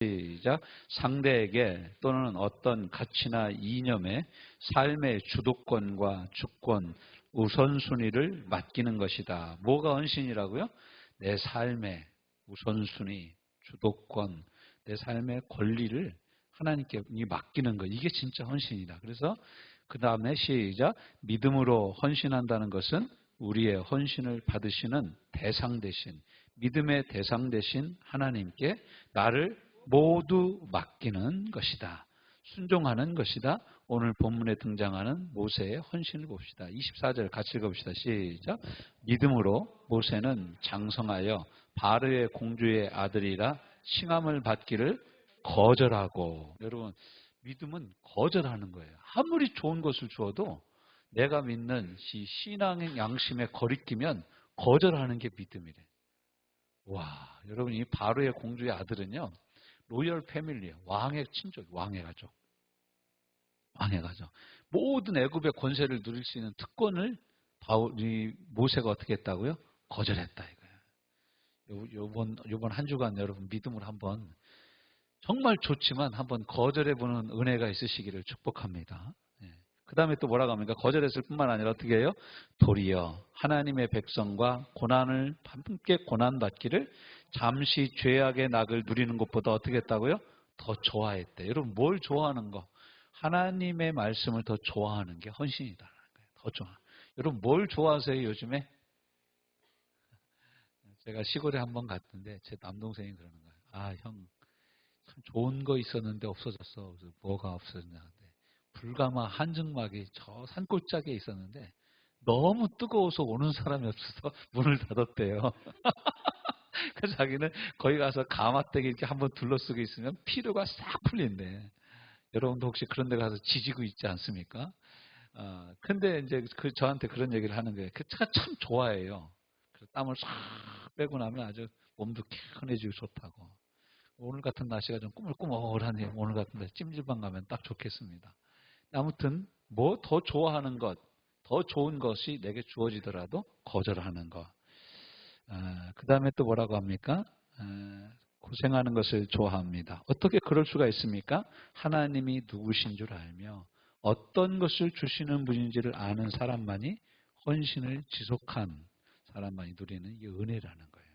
시작. 상대에게 또는 어떤 가치나 이념에 삶의 주도권과 주권, 우선순위를 맡기는 것이다. 뭐가 헌신이라고요? 내 삶의 우선순위, 주도권, 내 삶의 권리를 하나님께 맡기는 것. 이게 진짜 헌신이다. 그래서 그 다음에 시작. 믿음으로 헌신한다는 것은 우리의 헌신을 받으시는 대상 대신, 믿음의 대상 대신 하나님께 나를 모두 맡기는 것이다. 순종하는 것이다. 오늘 본문에 등장하는 모세의 헌신을 봅시다. 24절 같이 읽어봅시다. 시작. 믿음으로 모세는 장성하여 바르의 공주의 아들이라 칭함을 받기를 거절하고. 여러분, 믿음은 거절하는 거예요. 아무리 좋은 것을 주어도 내가 믿는 신앙의 양심에 거리끼면 거절하는 게 믿음이래. 와, 여러분, 이 바로의 공주의 아들은요, 로열 패밀리예요. 왕의 친족, 왕의 가족. 왕의 가족. 모든 애굽의 권세를 누릴 수 있는 특권을 모세가 어떻게 했다고요? 거절했다 이거예요. 요번 한 주간 여러분 믿음으로 한번 정말 좋지만 한번 거절해보는 은혜가 있으시기를 축복합니다. 그 다음에 또 뭐라고 합니까? 거절했을 뿐만 아니라 어떻게 해요? 도리어 하나님의 백성과 고난을 함께 고난받기를 잠시 죄악의 낙을 누리는 것보다 어떻게 했다고요? 더 좋아했대. 여러분 뭘 좋아하는 거? 하나님의 말씀을 더 좋아하는 게 헌신이다라는 거예요. 더 좋아. 여러분 뭘 좋아하세요 요즘에? 제가 시골에 한번 갔는데 제 남동생이 그러는 거예요. 아, 형, 참 좋은 거 있었는데 없어졌어. 그래서 뭐가 없어졌냐는데 불가마 한증막이 저 산골짜기에 있었는데 너무 뜨거워서 오는 사람이 없어서 문을 닫았대요. 그래서 자기는 거기 가서 가마떼기 이렇게 한번 둘러쓰고 있으면 피로가 싹 풀린대. 여러분도 혹시 그런 데 가서 지지고 있지 않습니까? 근데 이제 저한테 그런 얘기를 하는 거예요. 그 차가 참 좋아해요. 그래서 땀을 싹 빼고 나면 아주 몸도 개운해지고 좋다고. 오늘 같은 날씨가 좀 꾸물꾸물하니 오늘 같은 날 찜질방 가면 딱 좋겠습니다. 아무튼 뭐 더 좋아하는 것, 더 좋은 것이 내게 주어지더라도 거절하는 것. 그 다음에 또 뭐라고 합니까? 고생하는 것을 좋아합니다. 어떻게 그럴 수가 있습니까? 하나님이 누구신 줄 알며 어떤 것을 주시는 분인지를 아는 사람만이 헌신을 지속한 사람만이 누리는 이 은혜라는 거예요.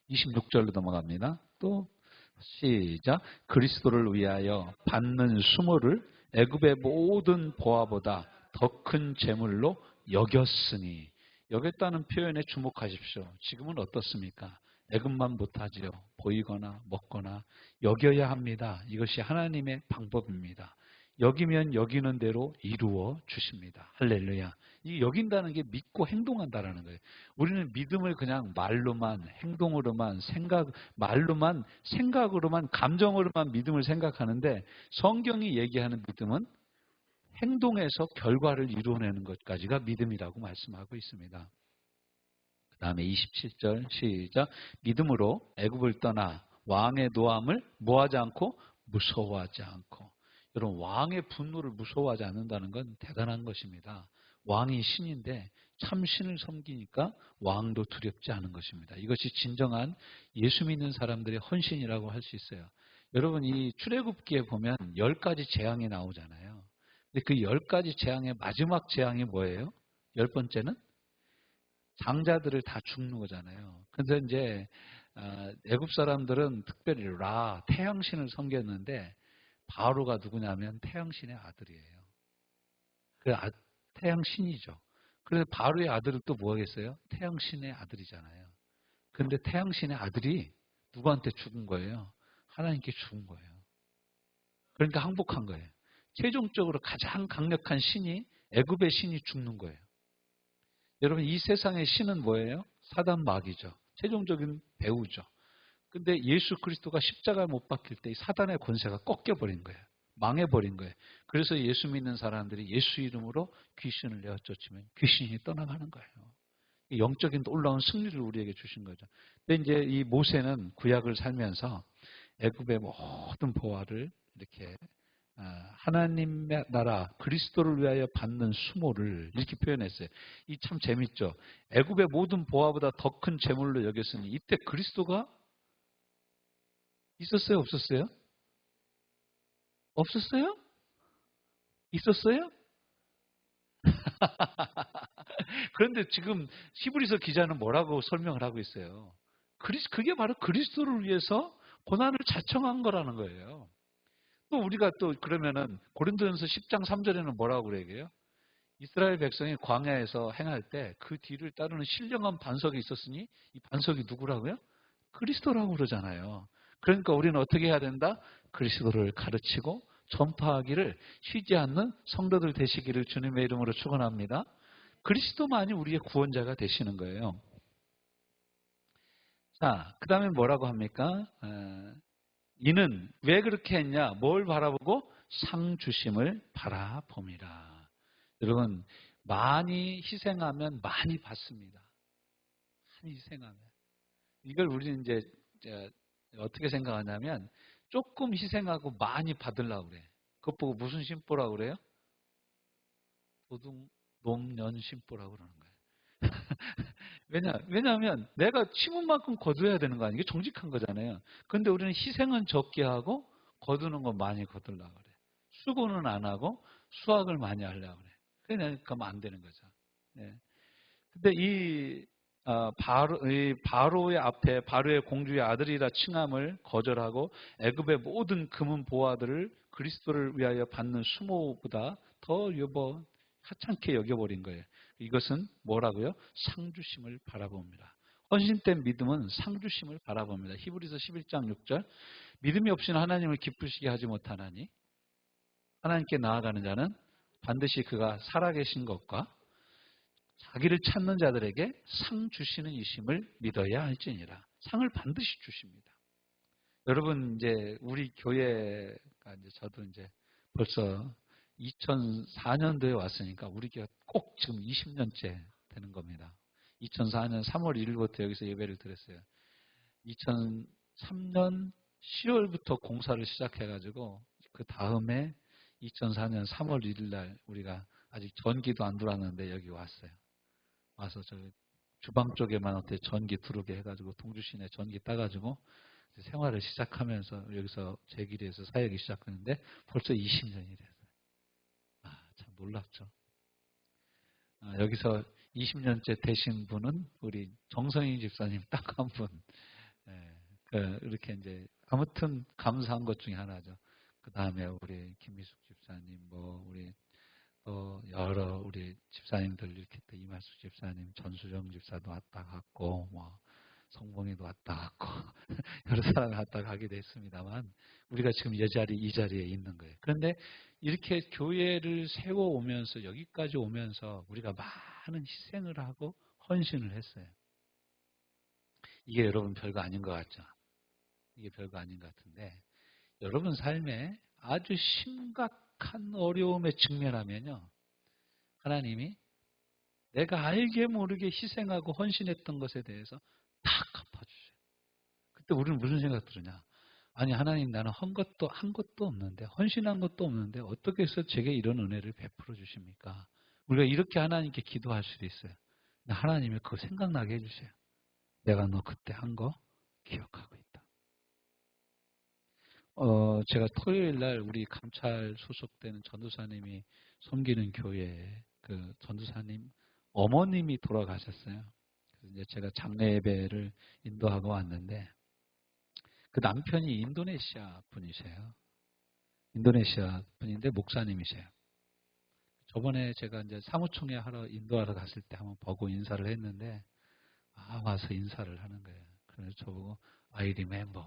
26절로 넘어갑니다. 또 시작. 그리스도를 위하여 받는 수모를 애굽의 모든 보화보다 더 큰 재물로 여겼으니. 여겼다는 표현에 주목하십시오. 지금은 어떻습니까? 애굽만 못하지요. 보이거나 먹거나 여겨야 합니다. 이것이 하나님의 방법입니다. 여기면 여기는 대로 이루어 주십니다. 할렐루야. 이 여긴다는 게 믿고 행동한다라는 거예요. 우리는 믿음을 그냥 말로만, 행동으로만, 말로만, 생각으로만, 감정으로만 믿음을 생각하는데 성경이 얘기하는 믿음은 행동에서 결과를 이루어내는 것까지가 믿음이라고 말씀하고 있습니다. 그 다음에 27절 시작. 믿음으로 애굽을 떠나 왕의 노함을 뭐하지 않고 무서워하지 않고. 여러분 왕의 분노를 무서워하지 않는다는 건 대단한 것입니다. 왕이 신인데 참 신을 섬기니까 왕도 두렵지 않은 것입니다. 이것이 진정한 예수 믿는 사람들의 헌신이라고 할 수 있어요. 여러분 이 출애굽기에 보면 10가지 재앙이 나오잖아요. 근데 그 10가지 재앙의 마지막 재앙이 뭐예요? 10번째는 장자들을 다 죽는 거잖아요. 근데 이제 애굽 사람들은 특별히 태양신을 섬겼는데 바로가 누구냐면 태양신의 아들이에요. 태양신이죠. 그래서 바로의 아들은 또 뭐 하겠어요? 태양신의 아들이잖아요. 근데 태양신의 아들이 누구한테 죽은 거예요? 하나님께 죽은 거예요. 그러니까 항복한 거예요. 최종적으로 가장 강력한 신이 애굽의 신이 죽는 거예요. 여러분 이 세상의 신은 뭐예요? 사단 마귀죠. 최종적인 배우죠. 근데 예수 그리스도가 십자가에 못 박힐 때 이 사단의 권세가 꺾여버린 거예요. 망해버린 거예요. 그래서 예수 믿는 사람들이 예수 이름으로 귀신을 내어 쫓으면 귀신이 떠나가는 거예요. 영적인 놀라운 승리를 우리에게 주신 거죠. 근데 이제 이 모세는 구약을 살면서 애굽의 모든 보화를 이렇게 하나님의 나라 그리스도를 위하여 받는 수모를 이렇게 표현했어요. 이 참 재밌죠. 애굽의 모든 보화보다 더 큰 재물로 여겼으니 이때 그리스도가 있었어요? 없었어요? 없었어요? 있었어요? 그런데 지금 히브리서 기자는 뭐라고 설명을 하고 있어요? 그게 바로 그리스도를 위해서 고난을 자청한 거라는 거예요. 또 우리가 또 그러면은 고린도전서 10장 3절에는 뭐라고 그래요? 이스라엘 백성이 광야에서 행할 때 그 뒤를 따르는 신령한 반석이 있었으니 이 반석이 누구라고요? 그리스도라고 그러잖아요. 그러니까 우리는 어떻게 해야 된다? 그리스도를 가르치고 전파하기를 쉬지 않는 성도들 되시기를 주님의 이름으로 축원합니다. 그리스도만이 우리의 구원자가 되시는 거예요. 자, 그 다음에 뭐라고 합니까? 이는 왜 그렇게 했냐? 뭘 바라보고? 상 주심을 바라봅니다. 여러분, 많이 희생하면 많이 받습니다. 많이 희생하면. 이걸 우리는 이제 어떻게 생각하냐면 조금 희생하고 많이 받으려고 그래. 그것 보고 무슨 심보라고 그래요? 도둑 놈년 심보라고 그러는 거예요. 왜냐하면 내가 심은 만큼 거둬야 되는 거 아니에요? 이게 정직한 거잖아요. 그런데 우리는 희생은 적게 하고 거두는 건 많이 거두려고 그래. 수고는 안 하고 수확을 많이 하려고 그래. 그러니까 안 되는 거죠. 예. 근데 이 바로의 앞에 바로의 공주의 아들이라 칭함을 거절하고 애굽의 모든 금은 보화들을 그리스도를 위하여 받는 수모보다 더 하찮게 여겨버린 거예요. 이것은 뭐라고요? 상주심을 바라봅니다. 헌신된 믿음은 상주심을 바라봅니다. 히브리서 11장 6절 믿음이 없이는 하나님을 기쁘시게 하지 못하나니 하나님께 나아가는 자는 반드시 그가 살아계신 것과 자기를 찾는 자들에게 상 주시는 이심을 믿어야 할지니라. 상을 반드시 주십니다. 여러분 이제 우리 교회가 이제 저도 이제 벌써 2004년도에 왔으니까 우리 교회 꼭 지금 20년째 되는 겁니다. 2004년 3월 1일부터 여기서 예배를 드렸어요. 2003년 10월부터 공사를 시작해가지고 그 다음에 2004년 3월 1일 날 우리가 아직 전기도 안 들어왔는데 여기 왔어요. 와서 저 주방 쪽에만 어떻게 전기 들어오게 해가지고 동주 시내 전기 따가지고 생활을 시작하면서 여기서 제길에서 사역이 시작하는데 벌써 20년이 됐어요. 참 놀랍죠. 여기서 20년째 되신 분은 우리 정성희 집사님 딱 한 분. 이렇게 이제 아무튼 감사한 것 중에 하나죠. 그 다음에 우리 김미숙 집사님, 우리 여러 우리 집사님들 이렇게 또 이말숙 집사님, 전수정 집사도 왔다 갔고, 성봉이도 왔다 갔고 여러 사람이 왔다 가게 됐습니다만 우리가 지금 이 자리에 있는 거예요. 그런데 이렇게 교회를 세워오면서 여기까지 오면서 우리가 많은 희생을 하고 헌신을 했어요. 이게 여러분 별거 아닌 것 같죠? 이게 별거 아닌 것 같은데 여러분 삶에 아주 심각한 어려움에 직면하면요. 하나님이 내가 알게 모르게 희생하고 헌신했던 것에 대해서 다 갚아주세요. 그때 우리는 무슨 생각 들으냐? 아니 하나님 나는 한 것도 없는데 헌신한 것도 없는데 어떻게 해서 제게 이런 은혜를 베풀어 주십니까? 우리가 이렇게 하나님께 기도할 수도 있어요. 하나님이 그거 생각나게 해주세요. 내가 너 그때 한 거 기억하고 있다. 제가 토요일 날 우리 감찰 소속되는 전도사님이 섬기는 교회에 그 전도사님 어머님이 돌아가셨어요. 그래서 이제 제가 장례 예배를 인도하고 왔는데 그 남편이 인도네시아 분이세요. 인도네시아 분인데 목사님이세요. 저번에 제가 이제 사무총회 인도하러 갔을 때 한번 보고 인사를 했는데 와서 인사를 하는 거예요. 그래서 저보고 I remember.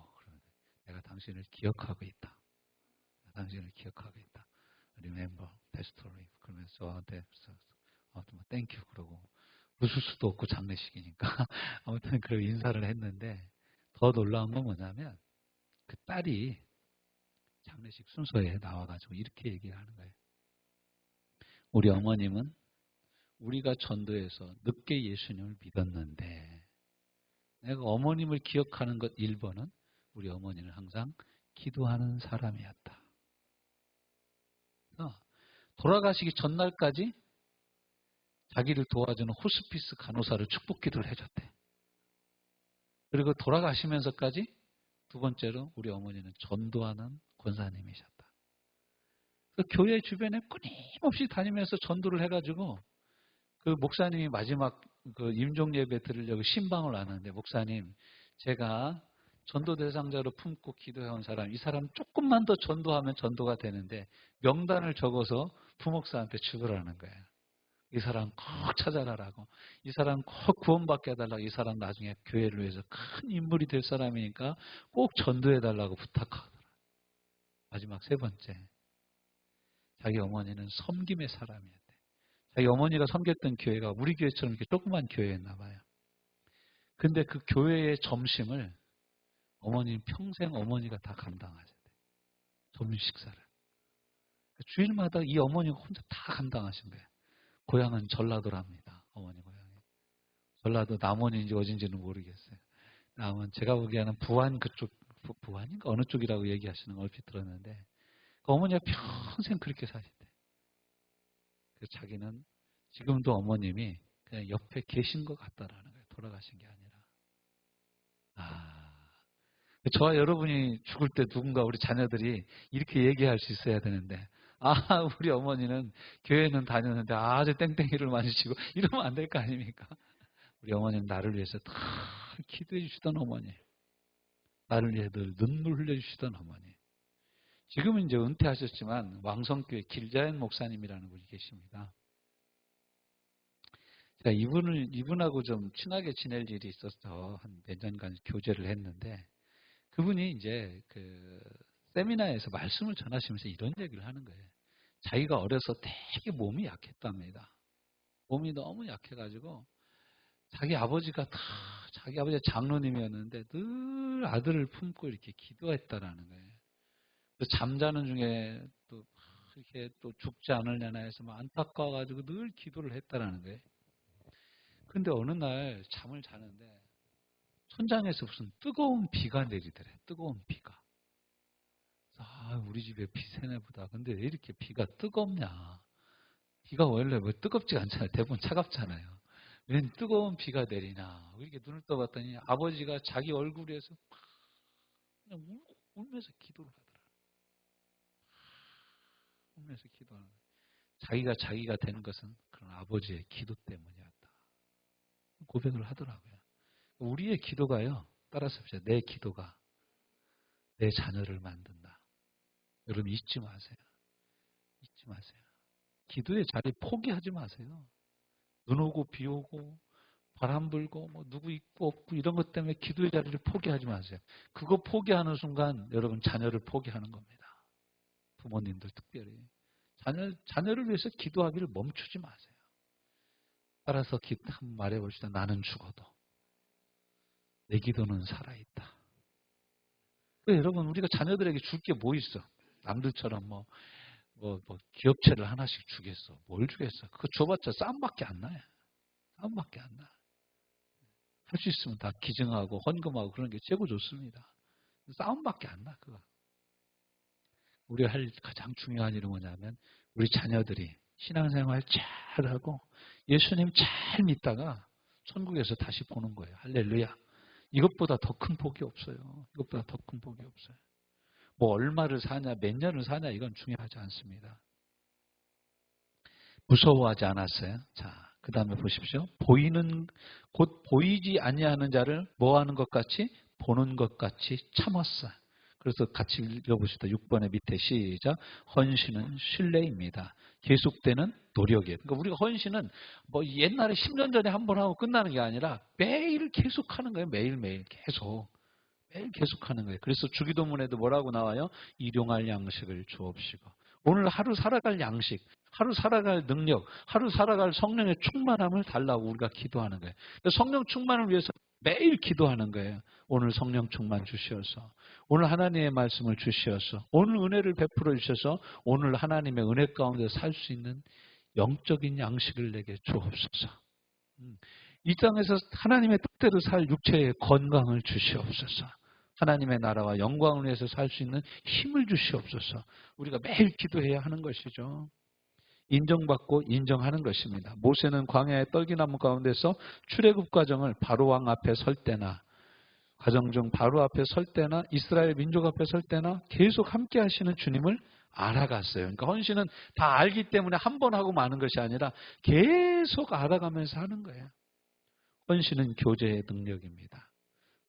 내가 당신을 기억하고 있다. 당신을 기억하고 있다. Remember, pastoring. 그러면서 저한테 땡큐 그러고 웃을 수도 없고 장례식이니까 아무튼 그 인사를 했는데 더 놀라운 건 뭐냐면 그 딸이 장례식 순서에 나와가지고 이렇게 얘기를 하는 거예요. 우리 어머님은 우리가 전도해서 늦게 예수님을 믿었는데 내가 어머님을 기억하는 것 1번은 우리 어머니는 항상 기도하는 사람이었다. 돌아가시기 전날까지 자기를 도와주는 호스피스 간호사를 축복 기도를 해줬대. 그리고 돌아가시면서까지 두 번째로 우리 어머니는 전도하는 권사님이셨다. 그 교회 주변에 끊임없이 다니면서 전도를 해가지고 그 목사님이 마지막 그 임종 예배 드리려고 신방을 왔는데, 목사님, 제가 전도 대상자로 품고 기도해온 사람, 이 사람 조금만 더 전도하면 전도가 되는데 명단을 적어서 부목사한테 주더라는 거예요. 이 사람 꼭 찾아라라고. 이 사람 꼭 구원받게 해달라고. 이 사람 나중에 교회를 위해서 큰 인물이 될 사람이니까 꼭 전도해달라고 부탁하더라. 마지막 세 번째, 자기 어머니는 섬김의 사람이었대. 자기 어머니가 섬겼던 교회가 우리 교회처럼 이렇게 조그만 교회였나 봐요. 근데 그 교회의 점심을 어머니는 평생 어머니가 다 감당하셨대. 점심 식사를. 주일마다 이 어머니가 혼자 다 감당하신 거예요. 고향은 전라도랍니다. 어머니 고향이. 전라도 남원인지 어딘지는 모르겠어요. 남원, 제가 보기에는 부안 그쪽, 부안인가 어느 쪽이라고 얘기하시는 걸 얼핏 들었는데, 그 어머니가 평생 그렇게 사셨대. 그래서 자기는 지금도 어머님이 그냥 옆에 계신 것 같다라는 거예요. 돌아가신 게 아니라. 저와 여러분이 죽을 때 누군가 우리 자녀들이 이렇게 얘기할 수 있어야 되는데, 우리 어머니는 교회는 다녔는데 아주 땡땡이를 많이 치고, 이러면 안 될 거 아닙니까? 우리 어머니는 나를 위해서 다 기도해 주시던 어머니, 나를 위해 늘 눈물 흘려 주시던 어머니. 지금은 이제 은퇴하셨지만 왕성교회 길자연 목사님이라는 분이 계십니다. 제가 이분하고 좀 친하게 지낼 일이 있어서 한 몇 년간 교제를 했는데, 그분이 이제 그 세미나에서 말씀을 전하시면서 이런 얘기를 하는 거예요. 자기가 어려서 되게 몸이 약했답니다. 몸이 너무 약해가지고 자기 아버지가 장로님이었는데 늘 아들을 품고 이렇게 기도했다라는 거예요. 잠자는 중에 또 이렇게 또 죽지 않으려나 해서 막 안타까워가지고 늘 기도를 했다라는 거예요. 근데 어느 날 잠을 자는데 천장에서 무슨 뜨거운 비가 내리더래. 뜨거운 비가. 우리 집에 비 새나 보다. 근데 왜 이렇게 비가 뜨겁냐. 비가 원래 뭐 뜨겁지가 않잖아요. 대부분 차갑잖아요. 웬 뜨거운 비가 내리나. 이렇게 눈을 떠봤더니 아버지가 자기 얼굴에서 막 그냥 울면서 기도를 하더라. 울면서 기도하는 거예요. 자기가 되는 것은 그런 아버지의 기도 때문이었다. 고백을 하더라고요. 우리의 기도가요. 따라서 내 기도가 내 자녀를 만든다. 여러분 잊지 마세요. 잊지 마세요. 기도의 자리 포기하지 마세요. 눈 오고 비 오고 바람 불고 뭐 누구 있고 없고 이런 것 때문에 기도의 자리를 포기하지 마세요. 그거 포기하는 순간 여러분 자녀를 포기하는 겁니다. 부모님들 특별히. 자녀를 위해서 기도하기를 멈추지 마세요. 따라서 한번 말해봅시다. 나는 죽어도 내 기도는 살아있다. 여러분 우리가 자녀들에게 줄 게 뭐 있어? 남들처럼 뭐 기업체를 하나씩 주겠어. 뭘 주겠어? 그거 줘봤자 싸움밖에 안 나요. 싸움밖에 안 나. 할 수 있으면 다 기증하고 헌금하고 그런 게 최고 좋습니다. 싸움밖에 안 나. 그거. 우리가 할 가장 중요한 일은 뭐냐면 우리 자녀들이 신앙생활 잘하고 예수님 잘 믿다가 천국에서 다시 보는 거예요. 할렐루야. 이것보다 더 큰 복이 없어요. 이것보다 더 큰 복이 없어요. 뭐 얼마를 사냐, 몇 년을 사냐 이건 중요하지 않습니다. 무서워하지 않았어요. 자, 그 다음에 보십시오. 곧 보이지 아니하는 자를 뭐 하는 것 같이? 보는 것 같이 참았어. 그래서 같이 읽어보시다. 6번의 밑에 시작. 헌신은 신뢰입니다. 계속되는 노력이에요. 그러니까 우리가 헌신은 뭐 옛날에 10년 전에 한 번 하고 끝나는 게 아니라 매일 계속하는 거예요. 매일매일 계속. 매일 계속하는 거예요. 그래서 주기도문에도 뭐라고 나와요? 일용할 양식을 주옵시고. 오늘 하루 살아갈 양식, 하루 살아갈 능력, 하루 살아갈 성령의 충만함을 달라고 우리가 기도하는 거예요. 성령 충만을 위해서 매일 기도하는 거예요. 오늘 성령 충만 주시어서, 오늘 하나님의 말씀을 주시어서, 오늘 은혜를 베풀어 주셔서 오늘 하나님의 은혜 가운데 살 수 있는 영적인 양식을 내게 주옵소서. 이 땅에서 하나님의 뜻대로 살 육체의 건강을 주시옵소서. 하나님의 나라와 영광을 위해서 살 수 있는 힘을 주시옵소서. 우리가 매일 기도해야 하는 것이죠. 인정받고 인정하는 것입니다. 모세는 광야의 떨기나무 가운데서 출애굽 과정을 바로왕 앞에 설 때나 가정 중 바로 앞에 설 때나 이스라엘 민족 앞에 설 때나 계속 함께 하시는 주님을 알아갔어요. 그러니까 헌신은 다 알기 때문에 한 번 하고 마는 것이 아니라 계속 알아가면서 하는 거예요. 헌신은 교제의 능력입니다.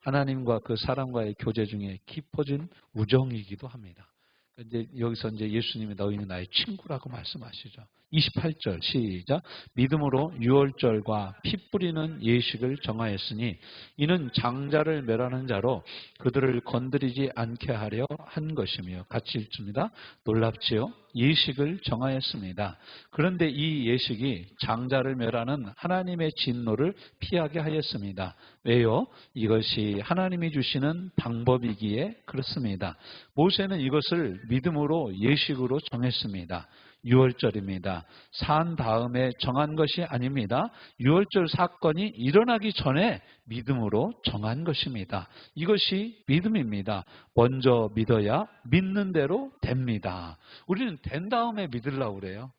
하나님과 그 사람과의 교제 중에 깊어진 우정이기도 합니다. 이제 여기서 이제 예수님이 너희는 나의 친구라고 말씀하시죠. 28절 시작. 믿음으로 유월절과 피 뿌리는 예식을 정하였으니 이는 장자를 멸하는 자로 그들을 건드리지 않게 하려 한 것이며, 같이 읽습니다. 놀랍지요? 예식을 정하였습니다. 그런데 이 예식이 장자를 멸하는 하나님의 진노를 피하게 하였습니다. 왜요? 이것이 하나님이 주시는 방법이기에 그렇습니다. 모세는 이것을 믿음으로 예식으로 정했습니다. 유월절입니다. 산 다음에 정한 것이 아닙니다. 유월절 사건이 일어나기 전에 믿음으로 정한 것입니다. 이것이 믿음입니다. 먼저 믿어야 믿는 대로 됩니다. 우리는 된 다음에 믿으려고 그래요.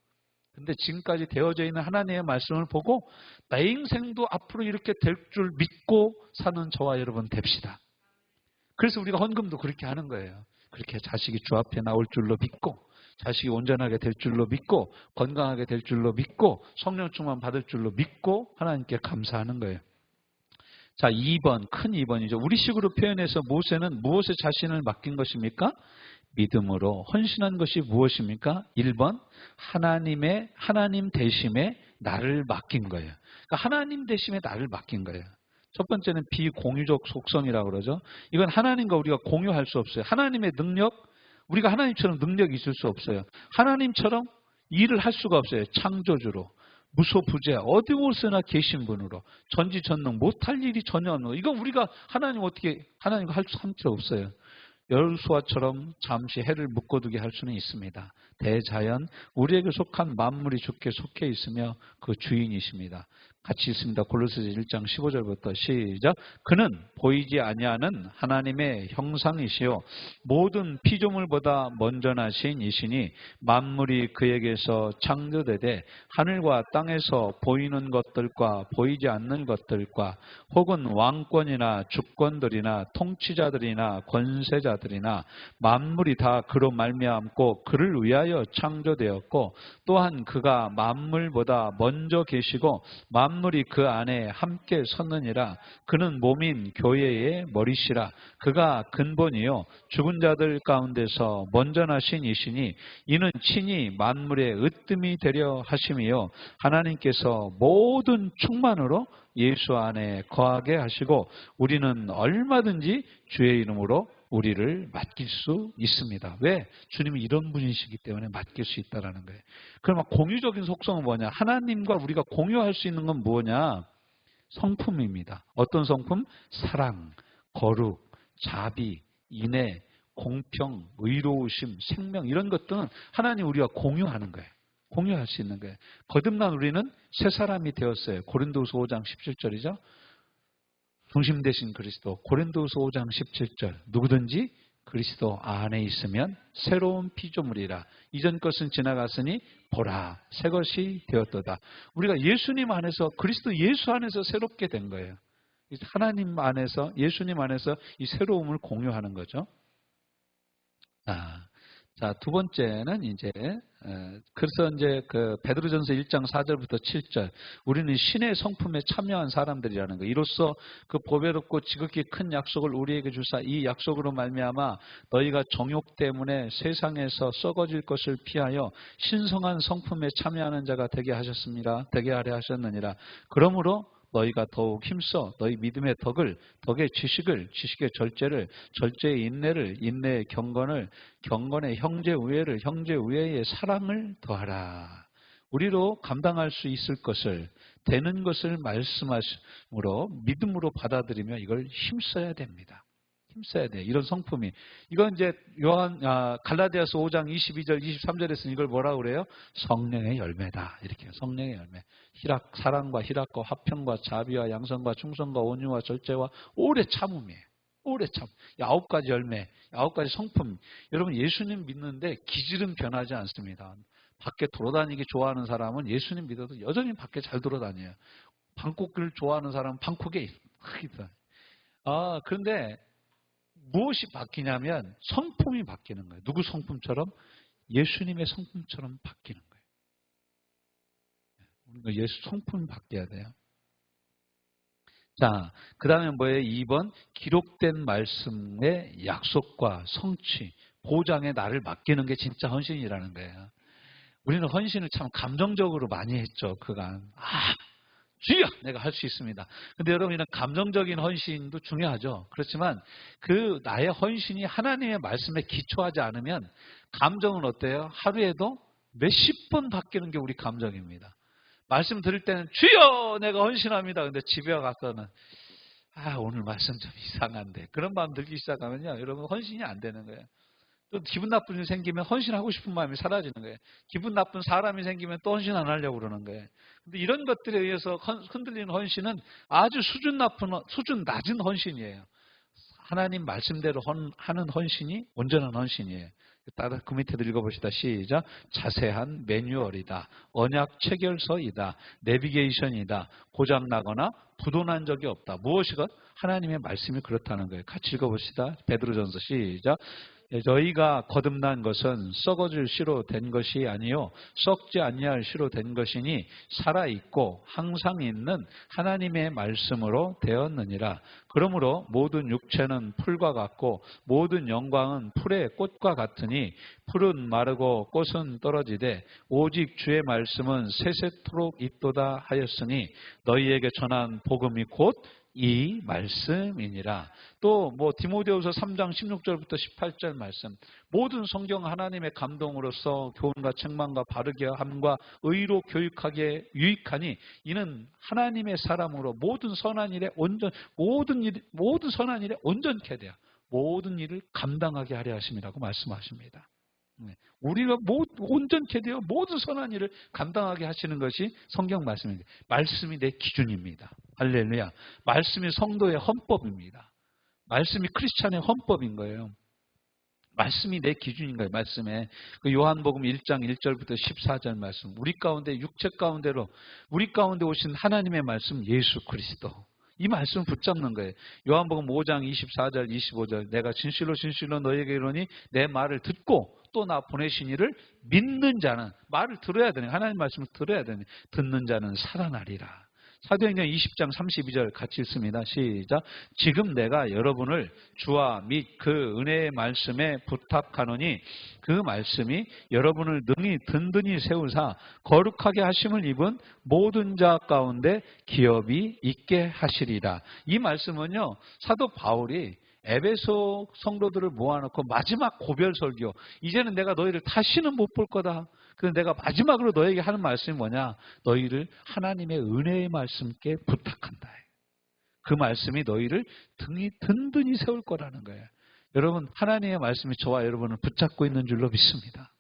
근데 지금까지 되어져 있는 하나님의 말씀을 보고 내 인생도 앞으로 이렇게 될 줄 믿고 사는 저와 여러분 됩시다. 그래서 우리가 헌금도 그렇게 하는 거예요. 그렇게 자식이 주 앞에 나올 줄로 믿고, 자식이 온전하게 될 줄로 믿고, 건강하게 될 줄로 믿고, 성령 충만 받을 줄로 믿고 하나님께 감사하는 거예요. 자, 2번, 큰 2번이죠. 우리식으로 표현해서 모세는 무엇에 자신을 맡긴 것입니까? 믿음으로 헌신한 것이 무엇입니까? 1번, 하나님 대심에 나를 맡긴 거예요. 그러니까 하나님 대심에 나를 맡긴 거예요. 첫 번째는 비공유적 속성이라고 그러죠. 이건 하나님과 우리가 공유할 수 없어요. 하나님의 능력, 우리가 하나님처럼 능력이 있을 수 없어요. 하나님처럼 일을 할 수가 없어요. 창조주로, 무소부재, 어디 곳에나 계신 분으로, 전지전능, 못할 일이 전혀 없는 거예요. 이건 우리가 하나님과 할 수 없어요. 여호수아처럼 잠시 해를 묶어두게 할 수는 있습니다. 대자연, 우리에게 속한 만물이 주께 속해 있으며 그 주인이십니다. 같이 있습니다. 골로새서 1장 15절부터 시작. 그는 보이지 아니하는 하나님의 형상이시요 모든 피조물보다 먼저 나신 이시니 만물이 그에게서 창조되되 하늘과 땅에서 보이는 것들과 보이지 않는 것들과 혹은 왕권이나 주권들이나 통치자들이나 권세자들이나 만물이 다 그로 말미암고 그를 위하여 창조되었고 또한 그가 만물보다 먼저 계시고 만물이 그 안에 함께 섰느니라. 그는 몸인 교회의 머리시라. 그가 근본이요 죽은 자들 가운데서 먼저 나신 이시니 이는 친히 만물의 으뜸이 되려 하심이요 하나님께서 모든 충만으로 예수 안에 거하게 하시고 우리는 얼마든지 주의 이름으로 우리를 맡길 수 있습니다. 왜? 주님이 이런 분이시기 때문에 맡길 수 있다는 거예요. 그러면 공유적인 속성은 뭐냐? 하나님과 우리가 공유할 수 있는 건 뭐냐? 성품입니다. 어떤 성품? 사랑, 거룩, 자비, 인애, 공평, 의로우심, 생명 이런 것들은 하나님 우리가 공유하는 거예요. 공유할 수 있는 거예요. 거듭난 우리는 새 사람이 되었어요. 고린도후서 5장 17절이죠. 중심 되신 그리스도. 고린도후서 5장 17절. 누구든지 그리스도 안에 있으면 새로운 피조물이라. 이전 것은 지나갔으니 보라 새 것이 되었도다. 우리가 예수님 안에서 그리스도 예수 안에서 새롭게 된 거예요. 하나님 안에서 예수님 안에서 이 새로움을 공유하는 거죠. 자, 두 번째는 그래서 그 베드로전서 1장 4절부터 7절 우리는 신의 성품에 참여한 사람들이라는 거. 이로써 그 보배롭고 지극히 큰 약속을 우리에게 주사 이 약속으로 말미암아 너희가 정욕 때문에 세상에서 썩어질 것을 피하여 신성한 성품에 참여하는 자가 되게 하려 하셨느니라. 그러므로 너희가 더욱 힘써 너희 믿음의 덕의 지식을, 지식의 절제를, 절제의 인내를, 인내의 경건을, 경건의 형제 우애를, 형제 우애의 사랑을 더하라. 우리로 감당할 수 있을 것을, 되는 것을 말씀하심으로 믿음으로 받아들이며 이걸 힘써야 됩니다. 힘써야 돼요. 이런 성품이. 이건 이제 갈라디아서 5장 22절, 23절에서는 이걸 뭐라고 그래요? 성령의 열매다. 이렇게 성령의 열매. 사랑과 희락과 화평과 자비와 양선과 충성과 온유와 절제와 오래 참음이에요. 오래 참. 9가지 열매, 9가지 성품. 여러분 예수님 믿는데 기질은 변하지 않습니다. 밖에 돌아다니기 좋아하는 사람은 예수님 믿어도 여전히 밖에 잘 돌아다녀요. 방콕을 좋아하는 사람은 방콕에 있어요. 그런데 무엇이 바뀌냐면 성품이 바뀌는 거예요. 누구 성품처럼? 예수님의 성품처럼 바뀌는 거예요. 우리가 예수 성품이 바뀌어야 돼요. 자, 그 다음에 뭐예요? 2번, 기록된 말씀의 약속과 성취, 보장에 나를 맡기는 게 진짜 헌신이라는 거예요. 우리는 헌신을 참 감정적으로 많이 했죠, 그간. 주여! 내가 할 수 있습니다. 근데 여러분, 이런 감정적인 헌신도 중요하죠. 그렇지만 그 나의 헌신이 하나님의 말씀에 기초하지 않으면 감정은 어때요? 하루에도 몇십 번 바뀌는 게 우리 감정입니다. 말씀 들을 때는 주여! 내가 헌신합니다. 근데 집에 가서는 오늘 말씀 좀 이상한데. 그런 마음 들기 시작하면요, 여러분 헌신이 안 되는 거예요. 또 기분 나쁜 일이 생기면 헌신하고 싶은 마음이 사라지는 거예요. 기분 나쁜 사람이 생기면 또 헌신 안 하려고 그러는 거예요. 근데 이런 것들에 의해서 흔들리는 헌신은 아주 수준 낮은 헌신이에요. 하나님 말씀대로 하는 헌신이 온전한 헌신이에요. 따라 그 밑에도 읽어봅시다. 시작. 자세한 매뉴얼이다. 언약 체결서이다. 내비게이션이다. 고장나거나 부도난 적이 없다. 무엇이건 하나님의 말씀이 그렇다는 거예요. 같이 읽어봅시다. 베드로전서 시작. 저희가 거듭난 것은 썩어질 씨로 된 것이 아니요 썩지 아니할 씨로 된 것이니 살아있고 항상 있는 하나님의 말씀으로 되었느니라. 그러므로 모든 육체는 풀과 같고 모든 영광은 풀의 꽃과 같으니 풀은 마르고 꽃은 떨어지되 오직 주의 말씀은 세세토록 있도다 하였으니 너희에게 전한 복음이 곧 이 말씀이니라. 또 디모데후서 3장 16절부터 18절 말씀. 모든 성경 하나님의 감동으로서 교훈과 책망과 바르게 함과 의로 교육하기에 유익하니 이는 하나님의 사람으로 모든 선한 일에 온전케 되어 모든 일을 감당하게 하려 하심이라고 말씀하십니다. 우리가 온전케 되어 모든 선한 일을 감당하게 하시는 것이 성경 말씀입니다. 말씀이 내 기준입니다. 할렐루야. 말씀이 성도의 헌법입니다. 말씀이 크리스찬의 헌법인 거예요. 말씀이 내 기준인 거예요. 말씀에 그 요한복음 1장 1절부터 14절 말씀. 우리 가운데 육체 가운데로 우리 가운데 오신 하나님의 말씀 예수 그리스도. 이 말씀을 붙잡는 거예요. 요한복음 5장 24절 25절 내가 진실로 너에게 이르노니 내 말을 듣고 또 나 보내신 이를 믿는 자는 말을 들어야 되네. 하나님 말씀을 들어야 되네. 듣는 자는 살아나리라. 사도행전 20장 32절 같이 읽습니다. 시작. 지금 내가 여러분을 주와 및 그 은혜의 말씀에 부탁하노니 그 말씀이 여러분을 능히 든든히 세우사 거룩하게 하심을 입은 모든 자 가운데 기업이 있게 하시리라. 이 말씀은요, 사도 바울이 에베소 성도들을 모아놓고 마지막 고별 설교. 이제는 내가 너희를 다시는 못 볼 거다. 그래서 내가 마지막으로 너에게 하는 말씀이 뭐냐? 너희를 하나님의 은혜의 말씀께 부탁한다. 그 말씀이 너희를 든든히 세울 거라는 거예요. 여러분, 하나님의 말씀이 저와 여러분을 붙잡고 있는 줄로 믿습니다.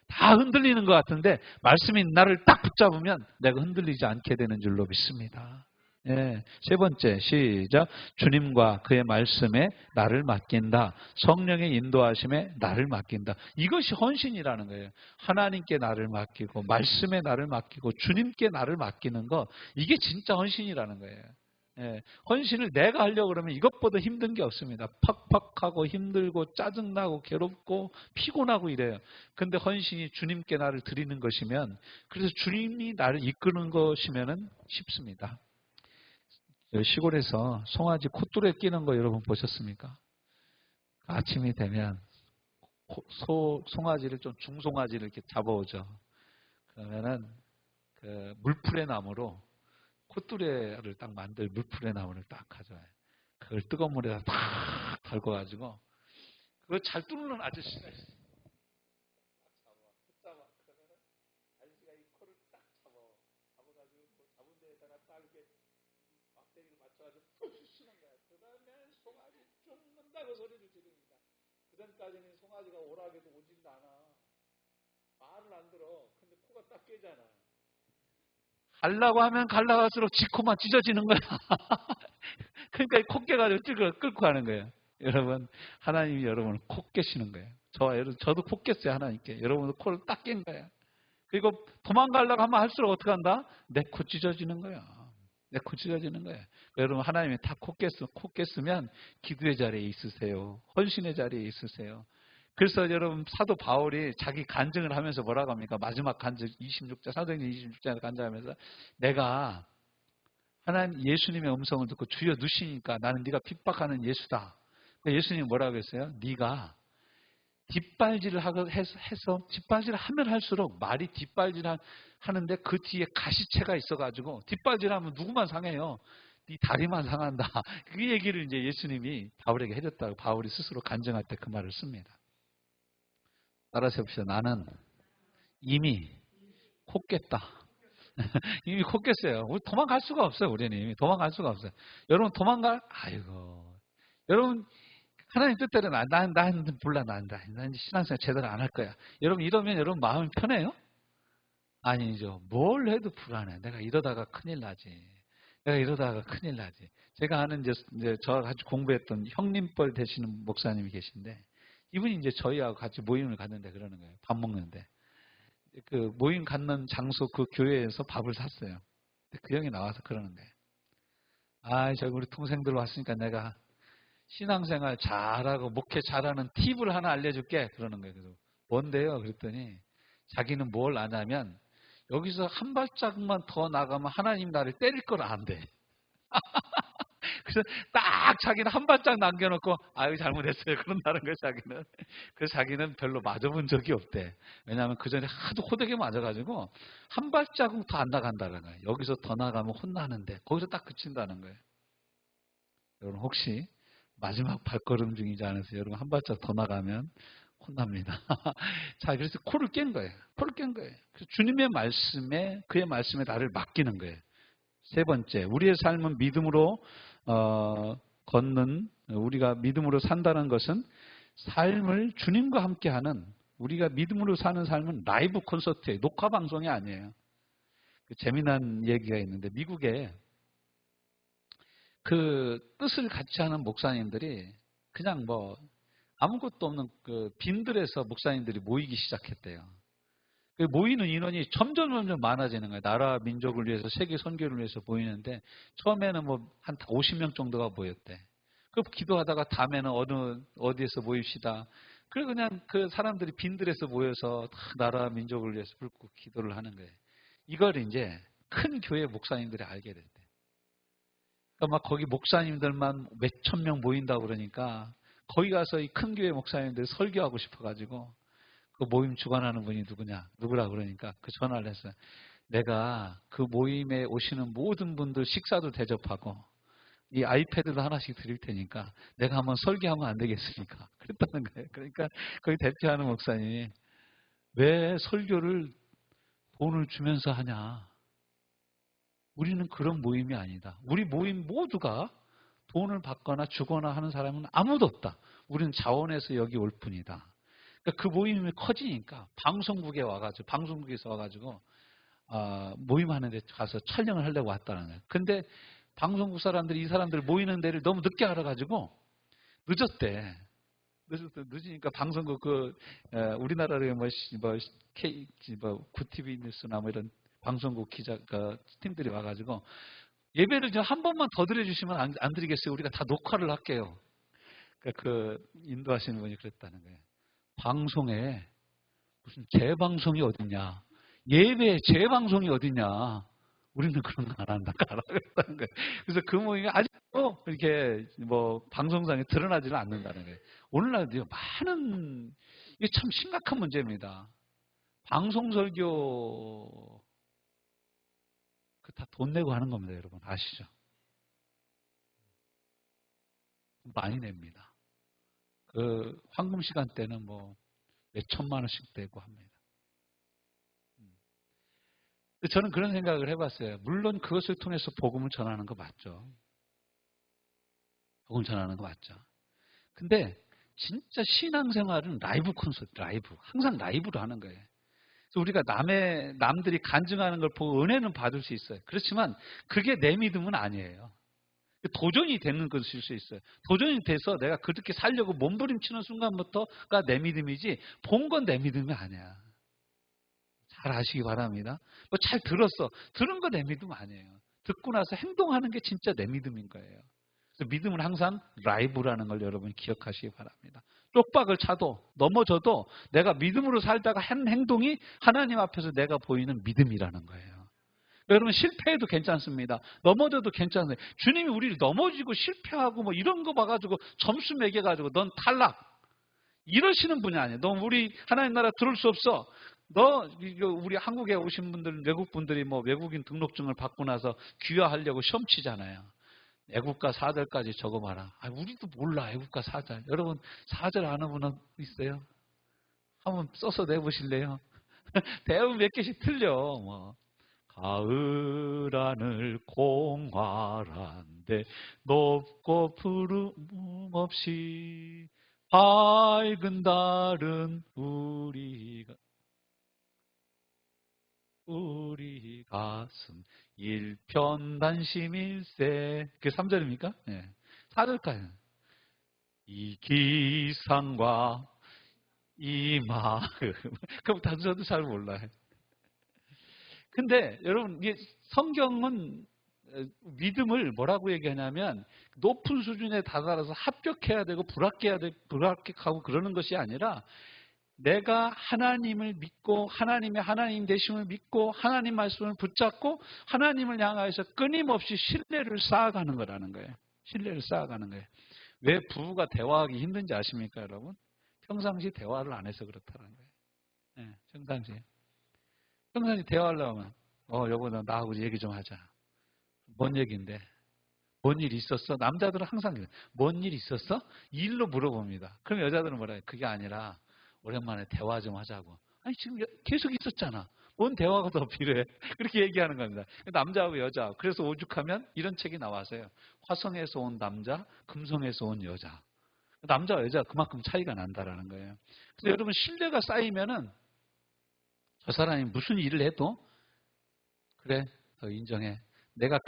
다 흔들리는 것 같은데 말씀이 나를 딱 붙잡으면 내가 흔들리지 않게 되는 줄로 믿습니다. 세 번째, 시작. 주님과 그의 말씀에 나를 맡긴다. 성령의 인도하심에 나를 맡긴다. 이것이 헌신이라는 거예요. 하나님께 나를 맡기고 말씀에 나를 맡기고 주님께 나를 맡기는 거, 이게 진짜 헌신이라는 거예요. 헌신을 내가 하려고 그러면 이것보다 힘든 게 없습니다. 팍팍하고 힘들고 짜증나고 괴롭고 피곤하고 이래요. 근데 헌신이 주님께 나를 드리는 것이면, 그래서 주님이 나를 이끄는 것이면은 쉽습니다. 시골에서 송아지 콧줄에 끼는 거 여러분 보셨습니까? 아침이 되면 송아지를 좀 중송아지를 이렇게 잡아오죠. 그러면은 그 물풀의 나무로 콧뚜레를 딱 만들 물풀의 나무를 딱 가져와요. 그걸 뜨거운 물에다 탁 달궈가지고 그걸 잘 뚫는 아저씨가 있어요. 잡아. 그러면은 아저씨가 이 코를 딱 잡아가지고 잡은 데에다가 딱 이렇게 막대기를 맞춰가지고 푹 쑤시는 거야. 그 다음에 송아지 죽는다고 소리를 지릅니다. 그 전까지는 송아지가 오라게도 오지도 않아. 말을 안 들어. 근데 코가 딱 깨잖아. 가려고 하면 갈라갈수록 지 코만 찢어지는 거야. 그러니까 코 깨가지고 끌고 가는 거예요. 여러분, 하나님이 여러분을 코 깨시는 거예요. 저도 코 깼어요, 하나님께. 여러분도 코를 딱 깬 거예요. 그리고 도망가려고 하면 할수록 어떻게 한다? 내 코 찢어지는 거야. 고쳐져지는 거예요. 여러분 하나님이 다 코 깼으면 기도의 자리에 있으세요. 헌신의 자리에 있으세요. 그래서 여러분 사도 바울이 자기 간증을 하면서 뭐라고 합니까? 마지막 간증 26장 사도행전 26장에서 간증하면서 내가 하나님 예수님의 음성을 듣고 주여 누시니까 나는 네가 핍박하는 예수다. 예수님이 뭐라고 했어요? 네가 뒷발질을 해서 뒷발질을 하면 할수록 말이 뒷발질 하는데 그 뒤에 가시체가 있어가지고 뒷발질하면 누구만 상해요? 네 다리만 상한다. 그 얘기를 이제 예수님이 바울에게 해줬다고 바울이 스스로 간증할 때 그 말을 씁니다. 따라서 해봅시다. 나는 이미 코 깼다. 이미 코 깼어요. 우리 도망갈 수가 없어요. 우리는 이미 도망갈 수가 없어요. 여러분 아이고 여러분 하나님 뜻대로 난 몰라 난 신앙생활 제대로 안 할 거야. 여러분 이러면 여러분 마음이 편해요? 아니죠. 뭘 해도 불안해. 내가 이러다가 큰일 나지. 제가 아는 이제 저와 같이 공부했던 형님뻘 되시는 목사님이 계신데 이분이 이제 저희하고 같이 모임을 갔는데 그러는 거예요. 밥 먹는데 그 모임 갖는 장소 그 교회에서 밥을 샀어요. 그 형이 나와서 그러는 거예요. 저기 우리 동생들 왔으니까 내가 신앙생활 잘하고 목회 잘하는 팁을 하나 알려줄게. 그러는 거예요. 그래서 뭔데요? 그랬더니 자기는 뭘 아냐면 여기서 한 발짝만 더 나가면 하나님 나를 때릴 걸 안대. 그래서 딱 자기는 한 발짝 남겨놓고 아유 잘못했어요. 그런다는 거예요. 자기는. 그래서 자기는 별로 맞아본 적이 없대. 왜냐하면 그 전에 하도 호되게 맞아가지고 한 발자국 더 안 나간다는 거예요. 여기서 더 나가면 혼나는데 거기서 딱 그친다는 거예요. 여러분 혹시 마지막 발걸음 중이지 않으세요? 여러분 한 발짝 더 나가면 혼납니다. 자, 그래서 코를 깬 거예요. 그래서 주님의 말씀에 그의 말씀에 나를 맡기는 거예요. 세 번째, 우리의 삶은 믿음으로 걷는 우리가 믿음으로 산다는 것은 삶을 주님과 함께하는 우리가 믿음으로 사는 삶은 라이브 콘서트예요. 녹화 방송이 아니에요. 재미난 얘기가 있는데 미국에 그 뜻을 같이 하는 목사님들이 그냥 뭐 아무것도 없는 그 빈들에서 목사님들이 모이기 시작했대요. 그 모이는 인원이 점점 많아지는 거예요. 나라 민족을 위해서 세계 선교를 위해서 모이는데 처음에는 뭐 한 50명 정도가 모였대. 그 기도하다가 다음에는 어디에서 모입시다. 그리고 그냥 그 사람들이 빈들에서 모여서 다 나라 민족을 위해서 불고 기도를 하는 거예요. 이걸 이제 큰 교회 목사님들이 알게 됐대. 그러니까 막 거기 목사님들만 몇천 명 모인다고 그러니까 거기 가서 이 큰 교회 목사님들 설교하고 싶어가지고 그 모임 주관하는 분이 누구라 그러니까 그 전화를 했어요. 내가 그 모임에 오시는 모든 분들 식사도 대접하고 이 아이패드도 하나씩 드릴 테니까 내가 한번 설교하면 안 되겠습니까? 그랬다는 거예요. 그러니까 거기 대표하는 목사님이 왜 설교를 돈을 주면서 하냐? 우리는 그런 모임이 아니다. 우리 모임 모두가 돈을 받거나 주거나 하는 사람은 아무도 없다. 우리는 자원해서 여기 올 뿐이다. 그러니까 그 모임이 커지니까 방송국에서 와가지고 모임하는 데 가서 촬영을 하려고 왔다는 거예요. 근데 방송국 사람들이 이 사람들 모이는 데를 너무 늦게 알아가지고 늦었대. 늦으니까 방송국 우리나라의 구티비 뉴스나 뭐 이런 방송국 팀들이 와가지고 예배를 한 번만 더 드려주시면 안 드리겠어요. 우리가 다 녹화를 할게요. 그러니까 그 인도하시는 분이 그랬다는 거예요. 방송에 무슨 재방송이 어딨냐? 예배 재방송이 어딨냐? 우리는 그런 거 안 한다. 그랬다는 거예요. 그래서 그 모임이 아직도 이렇게 뭐 방송상에 드러나지는 않는다는 거예요. 오늘날도 많은 이게 참 심각한 문제입니다. 방송 설교 다 돈 내고 하는 겁니다, 여러분 아시죠? 많이 냅니다. 그 황금 시간 때는 뭐 몇천만 원씩 되고 합니다. 저는 그런 생각을 해봤어요. 물론 그것을 통해서 복음을 전하는 거 맞죠. 복음을 전하는 거 맞죠. 근데 진짜 신앙생활은 라이브 콘서트, 항상 라이브로 하는 거예요. 그래서 우리가 남들이 간증하는 걸 보고 은혜는 받을 수 있어요. 그렇지만 그게 내 믿음은 아니에요. 도전이 되는 것일 수 있어요. 도전이 돼서 내가 그렇게 살려고 몸부림치는 순간부터가 내 믿음이지 본 건 내 믿음이 아니야. 잘 아시기 바랍니다. 뭐 잘 들었어. 들은 거 내 믿음 아니에요. 듣고 나서 행동하는 게 진짜 내 믿음인 거예요. 그래서 믿음은 항상 라이브라는 걸 여러분 기억하시기 바랍니다. 쪽박을 차도 넘어져도 내가 믿음으로 살다가 한 행동이 하나님 앞에서 내가 보이는 믿음이라는 거예요. 여러분 실패해도 괜찮습니다. 넘어져도 괜찮아요. 주님이 우리를 넘어지고 실패하고 뭐 이런 거 봐가지고 점수 매겨가지고 넌 탈락 이러시는 분이 아니에요. 너 우리 하나님 나라 들어올 수 없어. 너 우리 한국에 오신 분들 외국 분들이 뭐 외국인 등록증을 받고 나서 귀화하려고 시험 치잖아요. 애국가 4절까지 적어봐라. 아, 우리도 몰라 애국가 4절. 여러분 4절 아는 분은 있어요? 한번 써서 내보실래요? 대부분 몇 개씩 틀려. 뭐. 가을 하늘 공활한데 높고 푸름 없이 밝은 달은 우리 가슴 일편단심일세. 그게 3절입니까? 네. 4절까지. 이 기상과 이 마음. 그럼 다 저도 잘 몰라요. 근데 여러분 이게 성경은 믿음을 뭐라고 얘기하냐면 높은 수준에 다다라서 합격해야 되고 불합격하고 그러는 것이 아니라 내가 하나님을 믿고 하나님의 하나님 되심을 믿고 하나님 말씀을 붙잡고 하나님을 향하여서 끊임없이 신뢰를 쌓아가는 거라는 거예요. 신뢰를 쌓아가는 거예요. 왜 부부가 대화하기 힘든지 아십니까 여러분? 평상시 대화를 안 해서 그렇다는 거예요. 네, 평상시에 대화하려고 하면 여보 나하고 얘기 좀 하자. 뭔 얘기인데? 뭔 일 있었어? 남자들은 항상 그래요. 뭔 일 있었어? 일로 물어봅니다. 그럼 여자들은 뭐라 해요? 그게 아니라 오랜만에 대화 좀 하자고. 아니 지금 계속 있었잖아. 뭔 대화가 더 필요해? 그렇게 얘기하는 겁니다. 남자하고 여자. 그래서 오죽하면 이런 책이 나와서요. 화성에서 온 남자, 금성에서 온 여자. 남자와 여자가 그만큼 차이가 난다라는 거예요. 그래서 여러분 신뢰가 쌓이면은 저 사람이 무슨 일을 해도 그래 더 인정해. 내가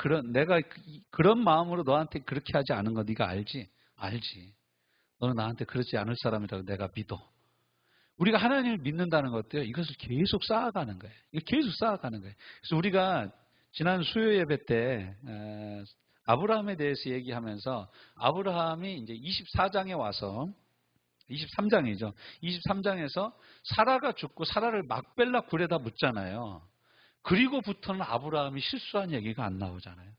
그런 마음으로 너한테 그렇게 하지 않은 거 네가 알지? 너는 나한테 그렇지 않을 사람이라고 내가 믿어. 우리가 하나님을 믿는다는 것도요. 이것을 계속 쌓아가는 거예요. 이거 계속 쌓아가는 거예요. 그래서 우리가 지난 수요 예배 때 아브라함에 대해서 얘기하면서 아브라함이 이제 24장에 와서 23장이죠. 23장에서 사라가 죽고 사라를 막벨라 굴에다 묻잖아요. 그리고부터는 아브라함이 실수한 얘기가 안 나오잖아요.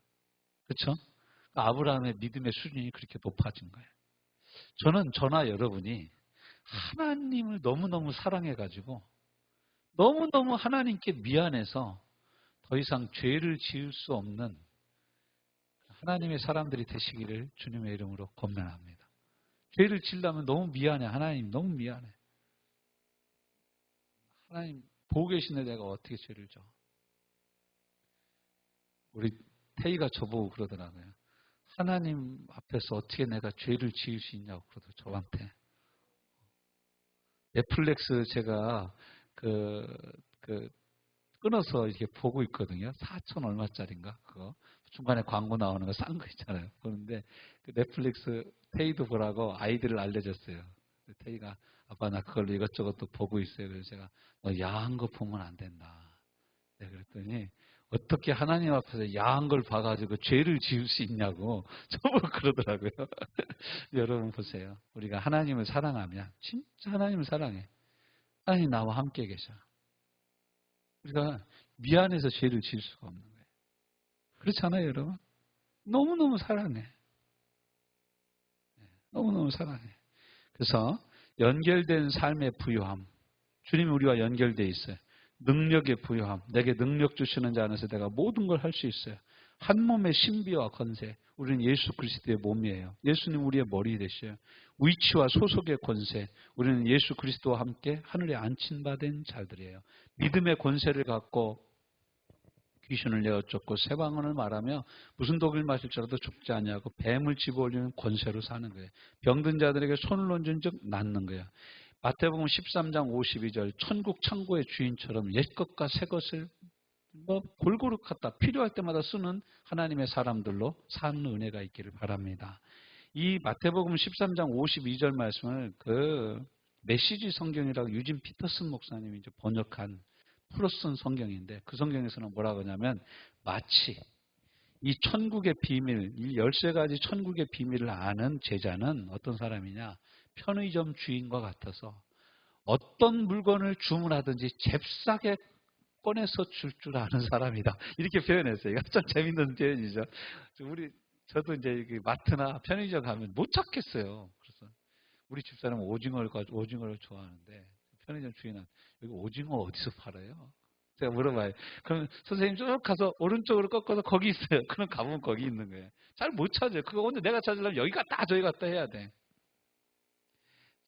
그렇죠? 아브라함의 믿음의 수준이 그렇게 높아진 거예요. 저는 저나 여러분이 하나님을 너무너무 사랑해가지고 너무너무 하나님께 미안해서 더 이상 죄를 지을 수 없는 하나님의 사람들이 되시기를 주님의 이름으로 권면합니다. 죄를 지으려면 너무 미안해. 하나님 너무 미안해. 하나님 보고 계시는데 내가 어떻게 죄를 져? 우리 태희가 저보고 그러더라고요. 하나님 앞에서 어떻게 내가 죄를 지을 수 있냐고 그러더라고요. 저한테. 넷플릭스 제가 끊어서 이렇게 보고 있거든요. 4천 얼마짜리인가 그거. 중간에 광고 나오는 거 싼 거 있잖아요. 보는데 그 넷플릭스 태희도 보라고 아이들을 알려줬어요. 태희가 아빠 나 그걸로 이것저것 또 보고 있어요. 그래서 제가 너 야한 거 보면 안 된다. 네, 그랬더니 어떻게 하나님 앞에서 야한 걸 봐가지고 죄를 지을 수 있냐고 저보고 그러더라고요. 여러분 보세요. 우리가 하나님을 사랑하면 진짜 하나님을 사랑해. 하나님 나와 함께 계셔. 우리가 미안해서 죄를 지을 수가 없는 거예요. 그렇잖아요, 여러분? 너무너무 사랑해. 너무너무 사랑해. 그래서 연결된 삶의 부유함. 주님이 우리와 연결되어 있어요. 능력의 부유함. 내게 능력 주시는 자 안에서 내가 모든 걸 할 수 있어요. 한 몸의 신비와 권세. 우리는 예수 그리스도의 몸이에요. 예수님 우리의 머리 되셔요. 위치와 소속의 권세. 우리는 예수 그리스도와 함께 하늘에 안친받은 자들이에요. 믿음의 권세를 갖고 귀신을 내어쫓고 새방언을 말하며 무슨 독을 마실지라도 죽지 아니하고 뱀을 집어올리는 권세로 사는 거예요. 병든 자들에게 손을 얹은 즉 낫는 거예요. 마태복음 13장 52절 천국 창고의 주인처럼 옛것과 새것을 골고루 갖다 필요할 때마다 쓰는 하나님의 사람들로 사는 은혜가 있기를 바랍니다. 이 마태복음 13장 52절 말씀을 그 메시지 성경이라고 유진 피터슨 목사님이 이제 번역한 풀어 쓴 성경인데 그 성경에서는 뭐라고 하냐면 마치 이 천국의 비밀, 이 13가지 천국의 비밀을 아는 제자는 어떤 사람이냐? 편의점 주인과 같아서 어떤 물건을 주문하든지 잽싸게 꺼내서 줄 줄 아는 사람이다. 이렇게 표현했어요. 이거 참 재밌는 표현이죠. 저도 이제 마트나 편의점 가면 못 찾겠어요. 그래서 우리 집사람은 오징어를 좋아하는데 편의점 주인은 여기 오징어 어디서 팔아요? 제가 물어봐요. 그럼 선생님 쭉 가서 오른쪽으로 꺾어서 거기 있어요. 그럼 가보면 거기 있는 거예요. 잘 못 찾아요. 그거 오늘 내가 찾으려면 여기 갔다 저기 갔다 해야 돼.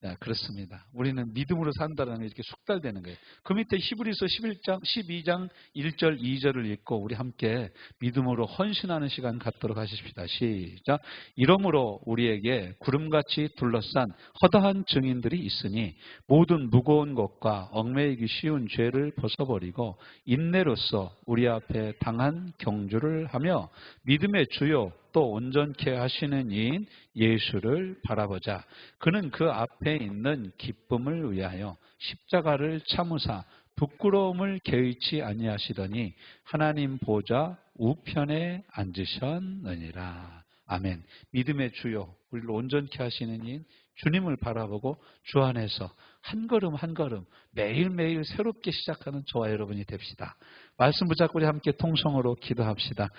자, 그렇습니다. 우리는 믿음으로 산다라는 게 이렇게 숙달되는 거예요. 그 밑에 히브리서 12장 1절, 2절을 읽고 우리 함께 믿음으로 헌신하는 시간 갖도록 하십시다. 시작. 이러므로 우리에게 구름같이 둘러싼 허다한 증인들이 있으니 모든 무거운 것과 얽매이기 쉬운 죄를 벗어버리고 인내로써 우리 앞에 당한 경주를 하며 믿음의 주요 또 온전케 하시는 이인 예수를 바라보자. 그는 그 앞에 있는 기쁨을 위하여 십자가를 참으사 부끄러움을 개의치 아니하시더니 하나님 보좌 우편에 앉으셨느니라. 아멘. 믿음의 주요 우리를 온전케 하시는 이인 주님을 바라보고 주 안에서 한 걸음 한 걸음 매일매일 새롭게 시작하는 저와 여러분이 됩시다. 말씀 붙잡고 우리 함께 통성으로 기도합시다.